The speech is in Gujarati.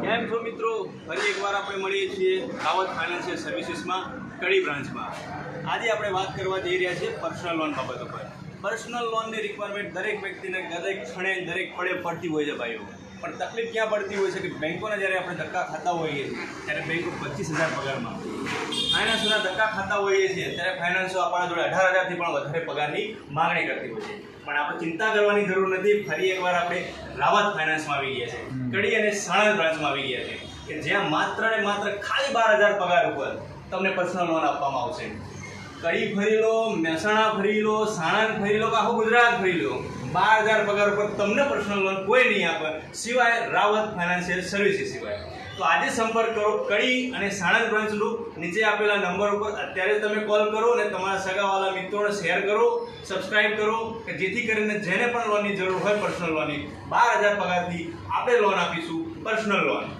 કેમ છો મિત્રો, ફરી એકવાર આપણે મળીએ છીએ રાવત ફાઇનાન્શિયલ સર્વિસીસમાં કડી બ્રાન્ચમાં. આજે આપણે વાત કરવા જઈ રહ્યા છીએ પર્સનલ લોન બાબત ઉપર. પર્સનલ લોનની રિક્વાયરમેન્ટ દરેક વ્યક્તિને દરેક ક્ષણે દરેક પડે પડતી હોય છે ભાઈઓ. પણ તકલીફ ક્યાં પડતી હોય છે કે બેંકોના જ્યારે આપણે ધક્કા ખાતા હોઈએ ત્યારે બેંકો 25,000 પગારમાં, ફાઇનાન્સના ધક્કા ખાતા હોઈએ છીએ ત્યારે ફાઇનાન્સો આપણા જોડે 18,000થી પણ વધારે પગારની માગણી કરતી હોય છે. પણ આપણે ચિંતા કરવાની જરૂર નથી. ફરી એકવાર આપણે રાવત ફાઇનાન્સમાં આવી ગયા છે, કડી અને સાણંદ બ્રાન્ચમાં આવી ગયા છે કે જ્યાં માત્ર ને માત્ર ખાલી 12,000 પગાર ઉપર તમને પર્સનલ લોન આપવામાં આવશે. કડી ફરી લો, મહેસાણા ફરી લો, સાણંદ ફરી લો કે આખું ગુજરાત ફરી લો, 12,000 પગાર ઉપર તમને પર્સનલ લોન કોઈ નહીં આપે સિવાય રાવત ફાઇનાન્શિયલ સર્વિસીસ સિવાય. તો આજે સંપર્ક કરો કડી અને સાણંદ બ્રાન્ચનું નીચે આપેલા નંબર ઉપર અત્યારે તમે કોલ કરો અને તમારા સગાવાલા મિત્રોને શેર કરો, સબસ્ક્રાઇબ કરો કે જેથી કરીને જેને પણ લોનની જરૂર હોય પર્સનલ લોનની 12,000 પગારથી આપણે લોન આપીશું પર્સનલ લોન.